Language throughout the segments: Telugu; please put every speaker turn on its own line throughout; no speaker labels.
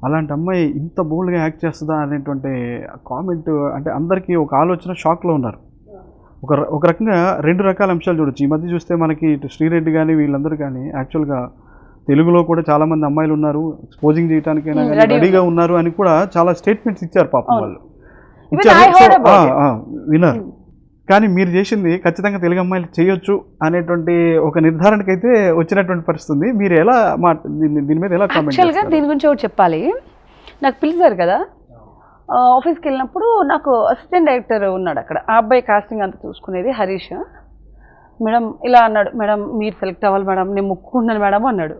అలాంటి అమ్మాయి ఇంత బోల్డ్‌గా యాక్ట్ చేస్తదా అనేటువంటి కామెంట్ అంటే అందరికీ ఒక ఆలోచన షాక్‌లో ఉన్నారు. ఒక రకంగా 2 రకాల అంశాలు చూడొచ్చు. ఈ మధ్య చూస్తే మనకి ఇటు శ్రీరెడ్డి గాని వీళ్ళందరూ గాని యాక్చువల్‌గా తెలుగులో కూడా చాలామంది అమ్మాయిలు ఉన్నారు. ఎక్స్‌పోజింగ్ చేయడానికైనా గాని రెడీగా ఉన్నారు అని కూడా చాలా స్టేట్మెంట్స్ ఇచ్చారు పాపం వాళ్ళు. విన్నారు. కానీ మీరు చేసింది ఖచ్చితంగా తెలుగు అమ్మాయిలు చేయొచ్చు అనేటువంటి ఒక నిర్ధారణకైతే వచ్చినటువంటి పరిస్థితి. మీరు ఎలా దీని మీద ఎలా కామెంట్
యాక్చువల్గా దీని గురించి ఒకటి చెప్పాలి. నాకు పిలిచారు కదా ఆఫీస్కి వెళ్ళినప్పుడు, నాకు అసిస్టెంట్ డైరెక్టర్ ఉన్నాడు అక్కడ. ఆ అబ్బాయి కాస్టింగ్ అంతా చూసుకునేది హరీష్. మేడం ఇలా అన్నాడు, మేడం మీరు సెలెక్ట్ అవ్వాలి మేడం, నేను ముక్కున్నాను మేడం అన్నాడు.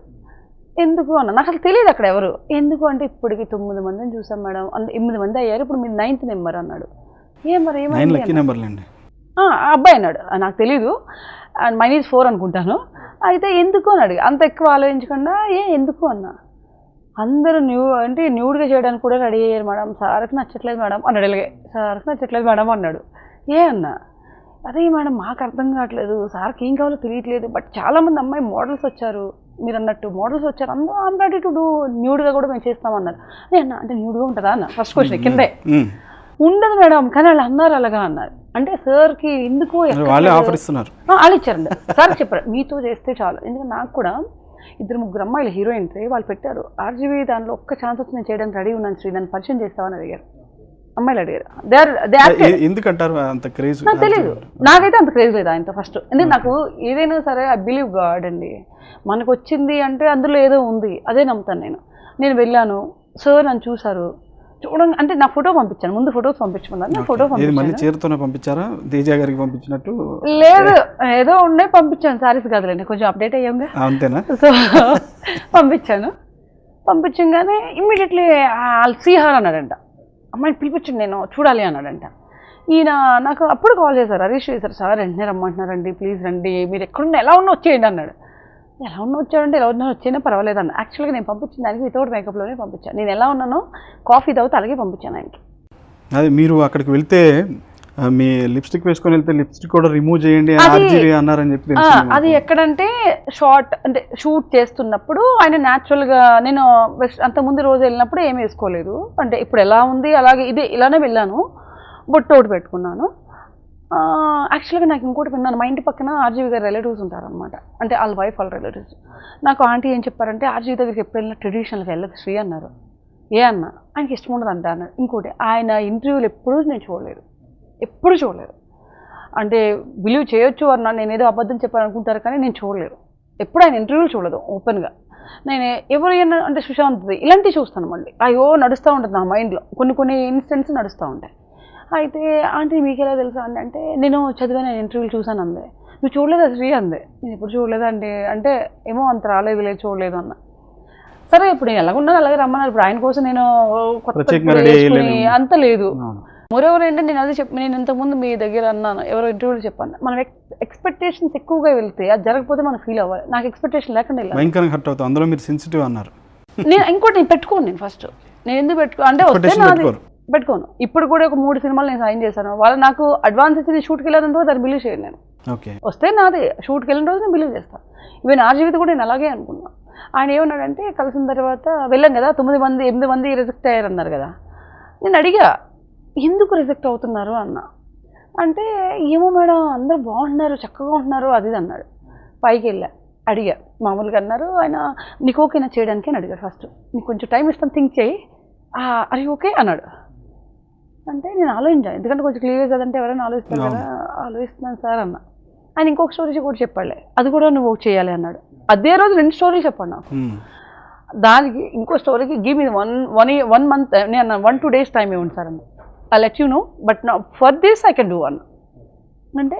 ఎందుకు అన్న, నాకు అసలు తెలియదు అక్కడ ఎవరు. ఎందుకు అంటే ఇప్పటికి 9 మందిని చూసాం మేడం, 8 మంది అయ్యారు, ఇప్పుడు మీరు 9th నెంబర్ అన్నాడు. ఏమన్నా అబ్బాయి అన్నాడు, నాకు తెలీదు, అండ్ మైన్ ఈజ్ 4 అనుకుంటాను. అయితే ఎందుకు అని అడిగి, అంత ఎక్కువ ఆలోచించకుండా ఎందుకు అన్నా. అందరూ న్యూడ్గా చేయడానికి కూడా రెడీ అయ్యారు మేడం, సార్కి నచ్చట్లేదు మేడం అన్నాడు. అలాగే సార్కి నచ్చట్లేదు మేడం అన్నాడు. అన్నా, అదే మేడం మాకు అర్థం కావట్లేదు, సార్కి ఏం కావాలో తెలియట్లేదు, బట్ చాలామంది అమ్మాయి మోడల్స్ వచ్చారు, మీరు అన్నట్టు మోడల్స్ వచ్చారు, అందరూ ఐమ్ రెడీ టు డూ, న్యూడ్గా కూడా మేము చేస్తామన్నారు. అన్నా అంటే న్యూడ్గా ఉంటుందా అన్న, ఫస్ట్ క్వశ్చన్ కిందే. ఉండదు మేడం, కానీ వాళ్ళు అన్నారు అలాగా అన్నారు. అంటే సార్కి ఎందుకు వాళ్ళు ఇచ్చారండి. సార్ చెప్పారు మీతో చేస్తే చాలు. ఎందుకంటే నాకు కూడా 2-3 అమ్మాయిలు హీరోయిన్స్ వాళ్ళు పెట్టారు, ఆర్జీవీ దానిలో ఒక్క ఛాన్స్ వచ్చి నేను చేయడానికి రెడీ ఉన్నాను శ్రీ, దాన్ని పరిచయం చేస్తామని అడిగారు. అమ్మాయిలు అడిగారు.
ఎందుకంటారు అంత క్రేజ్?
నాకు తెలియదు, నాకైతే అంత క్రేజ్ లేదు ఆయనతో ఫస్ట్. ఎందుకంటే నాకు ఏదైనా సరే ఐ బిలీవ్ గాడ్ అండి, మనకు వచ్చింది అంటే అందులో ఏదో ఉంది, అదే నమ్ముతాను నేను వెళ్ళాను, సార్ నన్ను చూసారు, చూడండి అంటే నా ఫోటో పంపించాను, ముందు ఫోటోస్ పంపించమన్నారు, నేను ఫోటో
పంపించారా తేజ గారికి పంపించినట్టు?
లేదు, ఏదో ఉండే పంపించాను, సారీస్ కాదులేండి, కొంచెం అప్డేట్ అయ్యాంగా అంతేనా. సో పంపించగానే ఇమ్మీడియట్లీ శ్రీహార్ అన్నాడంట, అమ్మాయిని పిలిపించండి నేను చూడాలి అన్నాడంట. ఈయన నాకు అప్పుడు కాల్ చేశారు, హరీష్ చేశారు, సార్ వెంటనే రమ్మంటున్నారండి, ప్లీజ్ రండి, మీరు ఎక్కడున్నా ఎలా ఉన్నా వచ్చేయండి అన్నాడు. ఎలా ఉన్నా వచ్చాడంటే ఎలా ఉన్నా వచ్చేనా పర్వాలేదు అన్న. యాక్చువల్గా నేను పంపించిన దానికి వితౌట్ మేకప్లోనే పంపించాను, నేను ఎలా ఉన్నానో కాఫీ తాగుతూ అలాగే పంపించాను ఆయనకి.
అదే మీరు అక్కడికి వెళ్తే మీ లిప్స్టిక్ వేసుకొని వెళ్తే లిప్స్టిక్ కూడా రిమూవ్ చేయండి అన్నారని చెప్పి,
అది ఎక్కడంటే అంటే షూట్ చేస్తున్నప్పుడు ఆయన న్యాచురల్గా, నేను అంతకుముందు రోజు వెళ్ళినప్పుడు ఏమి వేసుకోలేదు, అంటే ఇప్పుడు ఎలా ఉంది అలాగే ఇలానే వెళ్ళాను, బొట్టు ఒకటి పెట్టుకున్నాను. యాక్చువల్గా నాకు ఇంకోటి విన్నాను, మా ఇంటి పక్కన ఆర్జీవి గారి రిలేటివ్స్ ఉంటారనమాట, అంటే వాళ్ళ వైఫ్ వాళ్ళ రిలేటివ్స్. నాకు ఆంటీ ఏం చెప్పారంటే, ఆర్జీవి దగ్గరికి ఎప్పుడు వెళ్ళినా ట్రెడిషనల్గా వెళ్ళదు శ్రీ అన్నారు. అన్న ఆయనకి ఇష్టం ఉండదు అంట అన్నారు. ఇంకోటి ఆయన ఇంటర్వ్యూలు ఎప్పుడూ నేను చూడలేదు, ఎప్పుడు చూడలేదు. అంటే బిలీవ్ చేయొచ్చు అన్నా, నేను ఏదో అబద్ధం చెప్పాలనుకుంటారు కానీ నేను చూడలేదు, ఎప్పుడు ఆయన ఇంటర్వ్యూలు చూడదు ఓపెన్గా. నేను ఎవరైనా అంటే సుశాంత్ ఇలాంటివి చూస్తాను, మళ్ళీ అయ్యో నడుస్తూ ఉంటుంది నా మైండ్లో, కొన్ని ఇన్సిడెంట్స్ నడుస్తూ ఉంటాయి. అయితే ఆంటీ మీకు ఎలా తెలుసా అంటే నేను చదివాను, నేను ఇంటర్వ్యూలు చూసాను అందే. నువ్వు చూడలేదా శ్రీ అందే. నేను ఎప్పుడు చూడలేదండి అంటే, ఏమో అంత రాలేదు లేదు చూడలేదు అన్న. సరే ఇప్పుడు నేను ఎలాగున్నాను అలాగే రమ్మన్నారు, ఇప్పుడు ఆయన కోసం నేను అంత లేదు. మోరెవర్ ఏంటంటే నేను అదే నేను ఇంతకుముందు మీ దగ్గర అన్నాను, ఎవరో ఇంటర్వ్యూలు చెప్పాను, మనం ఎక్స్పెక్టేషన్స్ ఎక్కువగా వెళ్తే అది జరగకపోతే మనం ఫీల్ అవ్వాలి. నాకు ఎక్స్పెక్టేషన్ లేకుండా నేను ఇంకోటి నేను పెట్టుకోను, నేను ఫస్ట్ నేను ఎందుకు అంటే వస్తే నాది పెట్టుకోను. ఇప్పుడు కూడా ఒక 3 సినిమాలు నేను సైన్ చేశాను, వాళ్ళు నాకు అడ్వాన్స్ ఇచ్చి షూట్కి వెళ్ళాలంటే దాన్ని బిలీవ్ చేయను నేను. వస్తే నాది షూట్కి వెళ్ళిన రోజు నేను బిలీవ్ చేస్తాను. ఈవెన్ ఆ జీవితం కూడా నేను అలాగే అనుకున్నాను. ఆయన ఏమన్నాడంటే, కలిసిన తర్వాత వెళ్ళాం కదా 8 మంది రిజెక్ట్ అయ్యారు అన్నారు కదా. నేను అడిగా ఎందుకు రిజెక్ట్ అవుతున్నారు అన్న. అంటే ఏమో మేడం అందరూ బాగుంటున్నారు, చక్కగా ఉంటున్నారు అది అన్నాడు. పైకి వెళ్ళా అడిగా, మామూలుగా అన్నారు ఆయన, నీకు ఓకేనా చేయడానికి అని అడిగాడు. ఫస్ట్ నీకు కొంచెం టైం ఇస్తాను, థింక్ చేయి, అది ఓకే అన్నాడు. అంటే నేను ఆలోచించాను, ఎందుకంటే కొంచెం క్లియర్ కదంటే ఎవరైనా ఆలోచిస్తారు కదా. ఆలోచిస్తున్నాను సార్ అన్న. ఆయన ఇంకొక స్టోరీ కూడా చెప్పాలి, అది కూడా నువ్వు చేయాలి అన్నాడు. అదే రోజు 2 స్టోరీలు చెప్పాడు నాకు. దానికి ఇంకో స్టోరీకి గివ్ మీ 1 month, నేను 1-2 days టైం ఇవ్వండి సార్ అన్న. I let you know but for this I can do అన్న. అంటే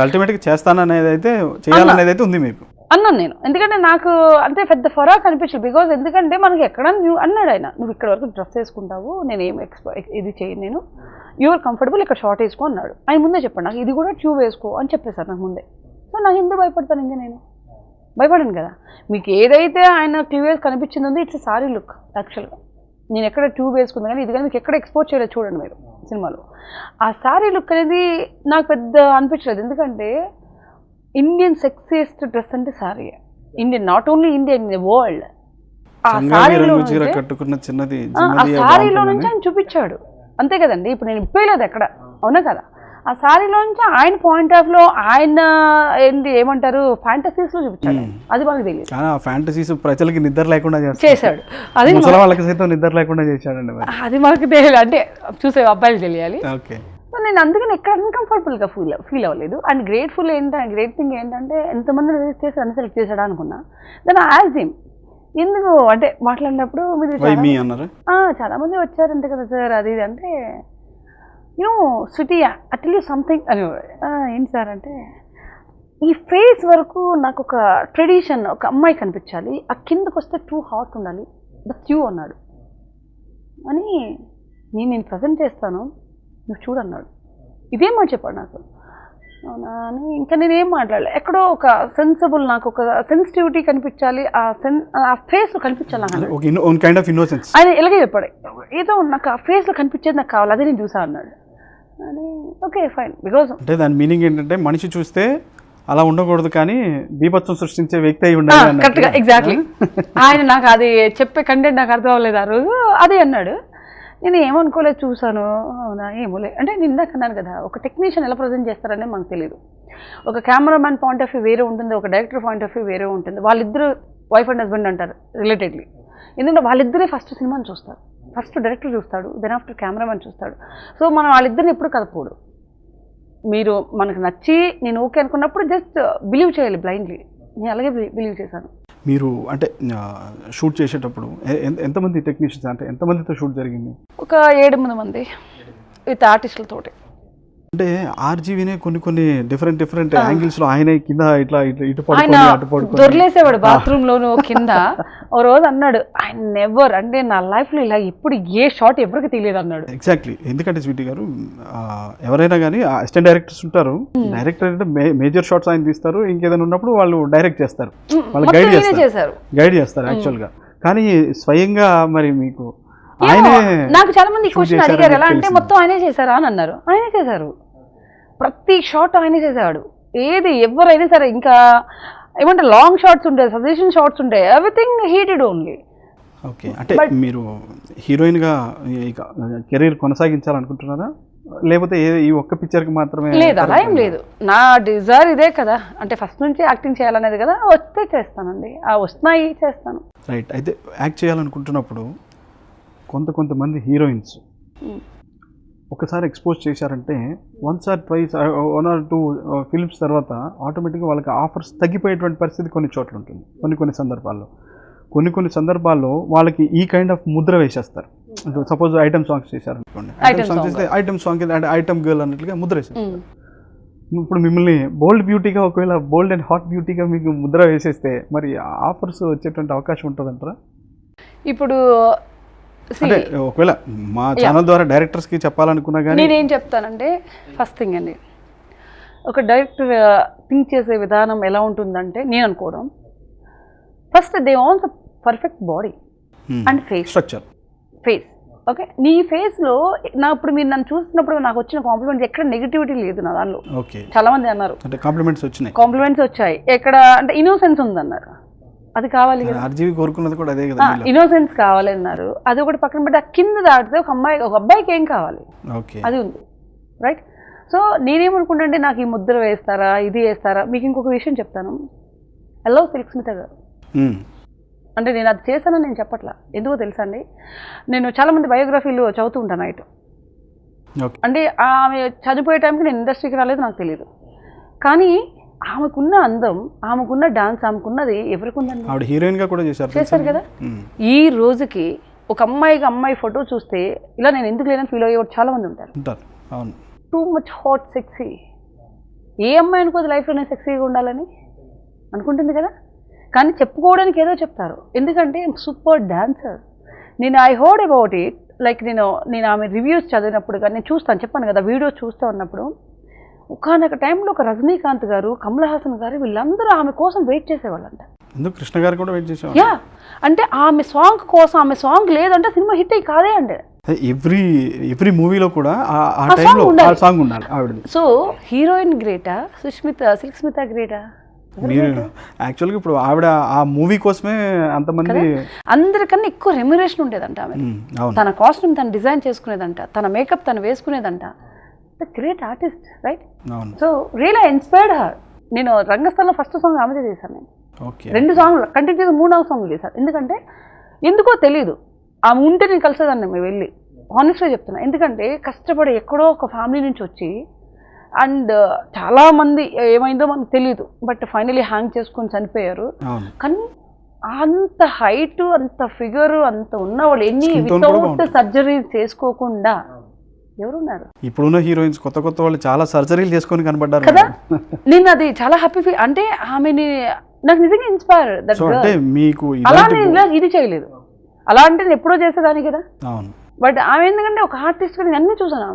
అల్టిమేట్గా చేస్తాననేది అయితే చేయాలనేది అయితే ఉంది మీకు
అన్నాను నేను. ఎందుకంటే నాకు అంతే పెద్ద ఫరాక్ అనిపించదు, బికాజ్ ఎందుకంటే మనకి ఎక్కడ అన్నాడు ఆయన, నువ్వు ఇక్కడ వరకు డ్రెస్ వేసుకుంటావు, నేనేం ఇది చేయను, నేను యూఆర్ కంఫర్టబుల్ ఇక్కడ షార్ట్ వేసుకో అన్నాడు. ఆయన ముందే చెప్పాడు నాకు, ఇది కూడా ట్యూబ్ వేసుకో అని చెప్పేశారు నాకు ముందే. సో నాకు ఎందుకు భయపడతాను, ఇంకా నేను భయపడాను కదా. మీకు ఏదైతే ఆయన ట్యూబ్ వేసి కనిపించిందో ఇట్స్ సారీ లుక్. యాక్చువల్గా నేను ఎక్కడ ట్యూబ్ వేసుకుంది కానీ ఇది కానీ మీకు ఎక్కడ ఎక్స్పోర్ట్ చేయలేదు చూడండి మీరు సినిమాలో. ఆ సారీ లుక్ అనేది నాకు పెద్ద అనిపించలేదు, ఎందుకంటే ఇండియన్ సెక్సియెస్ట్ డ్రెస్ అంటే sorry. Indian, not only Indian, in the world. ఆ
సంగాలి రంగు చీర కట్టుకున్న చిన్నది
సారీలో నుంచి ఆయన చూపించాడు అంతే కదండి. ఇప్పుడు నేను ఇప్పలేదు ఎక్కడ, అవునా కదా? ఆ సారీలో నుంచి ఆయన పాయింట్ ఆఫ్ లో ఆయన ఏమంటారు ఫ్యాంటసీస్ లో చూపించాడు. అది మాకు తెలియదు.
ఫ్యాంటసీస్ ప్రజలకి నిద్ర లేకుండా
చేశాడు. అది
వాళ్ళకి సైతం నిద్ర లేకుండా చేశాడండి.
అది మాకు తెలియదు, అంటే చూసే అబ్బాయిలు తెలియాలి.
ఓకే.
సో నేను అందుకని ఎక్కడ అన్కంఫర్టబుల్ గా ఫీల్ అవ్వలేదు. అండ్ గ్రేట్ఫుల్ గ్రేట్ థింగ్ ఏంటంటే ఎంతమంది రిజిస్ట్ చేసి అన్ని సెలెక్ట్ చేశాడా అనుకున్నా. దాన్ని యాజ్ హిమ్ ఎందుకు అంటే మాట్లాడినప్పుడు మీరు చాలా మంది వచ్చారంటే కదా సార్ అది ఇది అంటే సిటీ అట్లీ సంథింగ్ అని ఏంటి సార్ అంటే ఈ ఫేస్ వరకు నాకు ఒక ట్రెడిషన్, ఒక అమ్మాయి కనిపించాలి, ఆ కిందకు వస్తే టూ హాట్ ఉండాలి, దట్స్ యూ అన్నాడు. అని నేను ప్రజెంట్ చేస్తాను, నువ్వు చూడన్నాడు. ఇదేం మాట చెప్పాడు నాకు. అవునా అని ఇంకా నేనేం మాట్లాడలే. ఎక్కడో ఒక సెన్సిబుల్, నాకు ఒక సెన్సిటివిటీ కనిపించాలి, ఆ ఫేస్లో కనిపించాలి. ఆయన ఇలాగే చెప్పాడు, ఏదో నాకు ఆ ఫేస్లో కనిపించేది నాకు కావాలి, అదే నేను చూసా అన్నాడు. అని ఓకే ఫైన్. బికాజ్
అంటే దాని మీనింగ్ ఏంటంటే మనిషి చూస్తే అలా ఉండకూడదు కానీ బీభత్సం సృష్టించే వ్యక్తి అయి ఉండాలి.
కరెక్ట్గా, ఎగ్జాక్ట్లీ. ఆయన నాకు అది చెప్పే కంటెంట్ నాకు అర్థం అవ్వలేదు ఆ రోజు, అదే అన్నాడు. నేను ఏమనుకోలేదు, చూసాను. అవునా ఏమోలే అంటే నేను ఇందాక అన్నాను కదా, ఒక టెక్నీషియన్ ఎలా ప్రజెంట్ చేస్తారనే మనకు తెలియదు. ఒక కెమెరామ్యాన్ పాయింట్ ఆఫ్ వ్యూ వేరే ఉంటుంది, ఒక డైరెక్టర్ పాయింట్ ఆఫ్ వ్యూ వేరే ఉంటుంది. వాళ్ళిద్దరు వైఫ్ అండ్ హస్బెండ్ అంటారు రిలేటెడ్లీ. ఎందుకంటే వాళ్ళిద్దరే ఫస్ట్ సినిమాని చూస్తారు. ఫస్ట్ డైరెక్టర్ చూస్తాడు, దెన్ ఆఫ్టర్ కెమెరామ్యాన్ చూస్తాడు. సో మనం వాళ్ళిద్దరిని ఎప్పుడు కదపకూడదు. మీరు మనకు నచ్చి నేను ఓకే అనుకున్నప్పుడు జస్ట్ బిలీవ్ చేయాలి బ్లైండ్లీ. నేను అలాగే బిలీవ్ చేశాను.
మీరు అంటే షూట్ చేసేటప్పుడు ఎంతమంది టెక్నీషియన్స్, అంటే ఎంతమందితో షూట్ జరిగింది?
ఒక 7-8 మంది విత్ ఆర్టిస్టులతోటి.
అంటే ఆర్జీవీనే కొన్ని డిఫరెంట్ యాంగిల్స్ లో ఆయన కింద ఇట్లా ఇటు పడుకొని
దొర్లేసేవాడు బాత్రూమ్ లోను కింద. ఓ రోజు అన్నాడు, ఐ నెవర్, అంటే నా లైఫ్ లో ఇలా ఎప్పుడు ఏ షాట్ ఎవరికి తెలియదు అన్నాడు.
ఎగ్జాక్ట్లీ. ఎందుకంటే స్వీటీ గారు ఎవరైనా కానీ అసిస్టెంట్ డైరెక్టర్స్ ఉంటారు, డైరెక్టర్ అంటే మేజర్ షాట్స్ ఆయన తీస్తారు, ఇంకేదైనా ఉన్నప్పుడు వాళ్ళు డైరెక్ట్ చేస్తారు, వాళ్ళు గైడ్ చేస్తారు యాక్చువల్ గా. కానీ స్వయంగా మరి మీకు
నాకు చాలా మంది క్వశ్చన్ అడిగారు, ఎలా అంటే మొత్తం ఆయనే చేశారా అని అన్నారు. ఆయనే చేశారు, ప్రతి షాట్ ఆయనే చేశాడు. ఏది ఎవరైనా సరే, ఇంకా ఏమంటే లాంగ్ షాట్స్ ఉంటాయి, సజెషన్ షాట్స్ ఉంటాయి, everything he did only.
Okay. అంటే మీరు హీరోయిన్ గా కెరీర్ కొనసాగించాలనుకుంటున్నారా, లేకపోతే ఈ ఒక్క పిక్చర్ కి మాత్రమే?
లేదు, అలా ఏం లేదు. నా డిజైర్ ఇదే కదా, అంటే ఫస్ట్ నుంచి యాక్టింగ్ చేయాలనేది కదా, వస్తే చేస్తానండి, ఆ వస్తున్నాయి చేస్తాను.
రైట్. అయితే యాక్ట్ చేయాలనుకుంటున్నప్పుడు కొంతమంది హీరోయిన్స్ ఒకసారి ఎక్స్పోజ్ చేశారంటే 1 or 2 ఫిల్మ్స్ తర్వాత ఆటోమేటిక్గా వాళ్ళకి ఆఫర్స్ తగ్గిపోయేటువంటి పరిస్థితి కొన్ని చోట్ల ఉంటుంది. కొన్ని సందర్భాల్లో వాళ్ళకి ఈ కైండ్ ఆఫ్ ముద్ర వేసేస్తారు. సపోజ్ ఐటమ్ సాంగ్స్ చేశారనుకోండి, ఐటమ్ సాంగ్ చేస్తే ఐటమ్ సాంగ్ అంటే ఐటమ్ గర్ల్ అన్నట్లుగా ముద్ర వేసేస్తారు. ఇప్పుడు మిమ్మల్ని బోల్డ్ బ్యూటీగా, ఒకవేళ బోల్డ్ అండ్ హాట్ బ్యూటీగా మీకు ముద్ర వేసేస్తే మరి ఆఫర్స్ వచ్చేటువంటి అవకాశం ఉంటుందంటారా?
ఇప్పుడు
అంటే ఒకవేళ మా ఛానల్ ద్వారా డైరెక్టర్స్కి చెప్పాలనుకున్నా కానీ
నేనేం చెప్తానంటే, ఫస్ట్ థింగ్ అండి, ఒక డైరెక్టర్ థింక్ చేసే విధానం ఎలా ఉంటుందంటే, నేను అనుకోవడం, first they want the perfect body and face
structure.
Face okay. నీ ఫేస్లో ఇప్పుడు మీరు నన్ను చూస్తున్నప్పుడు నాకు వచ్చిన కాంప్లిమెంట్స్ ఎక్కడ నెగిటివిటీ లేదు నా దానిలో. చాలా మంది అన్నారు కాంప్లిమెంట్స్ వచ్చాయి, ఎక్కడ అంటే ఇన్నోసెన్స్ ఉందన్నారు. అది కావాలి కదా,
కోరుకున్నది కూడా అదే కదా,
ఇన్నోసెన్స్ కావాలి అన్నారు. అది ఒకటి పక్కన పెట్టి ఆ కింద దాటితే ఒక అబ్బాయికి ఏం కావాలి, అది ఉంది. రైట్. సో నేనేమనుకుంటా అంటే, నాకు ఈ ముద్ర వేస్తారా, ఇది వేస్తారా. మీకు ఇంకొక విషయం చెప్తాను. హలో సిల్క్ గారు, అంటే నేను అది చేశానని నేను చెప్పట్లా, ఎందుకో తెలుసా అండి, నేను చాలామంది బయోగ్రఫీలు చదువుతూ ఉంటాను నైట్. అంటే ఆమె చనిపోయే టైంకి నేను ఇండస్ట్రీకి రాలేదు, నాకు తెలియదు. కానీ ఆమెకున్న అందం, ఆమెకున్న డాన్స్, ఆమెకున్నది ఎవరికి ఉందండి?
ఆవిడ హీరోయిన్ గా కూడా చేశారు కదా.
ఈ రోజుకి ఒక అమ్మాయి ఫోటో చూస్తే ఇలా నేను ఎందుకు లేదని ఫీల్ అయ్యే చాలా మంది ఉంటారు. Too much hot, sexy. ఏ అమ్మాయి అనుకోదు లైఫ్లో నేను సెక్సీగా ఉండాలని అనుకుంటుంది కదా, కానీ చెప్పుకోవడానికి ఏదో చెప్తారు. ఎందుకంటే సూపర్ డాన్సర్. నేను I heard about it, like నేను ఆమె రివ్యూస్ చదివినప్పుడు కానీ నేను చూస్తాను, చెప్పాను కదా, వీడియోస్ చూస్తూ ఉన్నప్పుడు ఒకనొక టైంలో ఒక రజనీకాంత్ గారు, కమల్ హాసన్ గారు, వీళ్ళందరూ ఆమె కోసం వెయిట్ చేసేవాళ్ళంట.
కృష్ణ గారు కూడా వెయిట్ చేసేవాళ్ళు.
యా, అంటే ఆమె సాంగ్ కోసం, ఆమె సాంగ్ లేదంటే సినిమా హిట్ అయ్యి కాదే అంటే.
ఎవ్రీ మూవీలో కూడా ఆ టైంలో ఆ సాంగ్ ఉండాలి ఆవిడది.
సో హీరోయిన్ గ్రేటా, సిల్క్ స్మిత గ్రేటా?
మీరు యాక్చువల్గా ఇప్పుడు ఆవిడ ఆ మూవీ కోసమే అంతమంది
అందరికన్నా ఎక్కువ రెమ్యురేషన్ ఉండేదంట ఆమె.
అవును
తన కాస్ట్యూమ్ తను డిజైన్ చేసుకునేదంట, తన మేకప్ తను వేసుకునేదంట. The great artist right.
అవును
so real I inspired her. నేను రంగస్థలంలో ఫస్ట్ సాంగ్ ఆమెదే చేశాను. నేను
ఓకే
2 సాంగ్లు కంటిన్యూస్ 3-4 సాంగ్లు చేశాను. ఎందుకంటే ఎందుకో తెలియదు, ఆమె ఉంటే నేను కలిసేదాన్ని మేము వెళ్ళి. హానెస్ట్గా చెప్తున్నా. ఎందుకంటే కష్టపడి ఎక్కడో ఒక ఫ్యామిలీ నుంచి వచ్చి అండ్ చాలామంది ఏమైందో మనకు తెలియదు, బట్ ఫైనలీ హ్యాంగ్ చేసుకొని చనిపోయారు.
అవును
కానీ అంత హైట్, అంత ఫిగర్, అంత ఉన్నవాళ్ళు ఎన్ని
Skin tone కూడా
వితౌట్
బాగుంటుంది.
సర్జరీ చేసుకోకుండా ఎవరున్నారు
ఇప్పుడున్న హీరోయిన్స్ కొత్త కొత్త వాళ్ళు చాలా సర్జరీలు చేసుకొని కనబడ్డారు
కదా. నేను అది చాలా హ్యాపీ ఫీల్. అంటే ఆమెని నాకు నిజంగా ఇన్స్పైర్ దట్.
సో అంటే మీకు
అలా
ఇలాంటి
నేను ఇలా ఇది చేయలేదు, అలా అంటే నేను ఎప్పుడో చేసేదాన్ని కదా.
అవును
బట్ ఆమె ఎందుకంటే ఒక ఆర్టిస్ట్ నేను అన్నీ చూసాను ఆమె.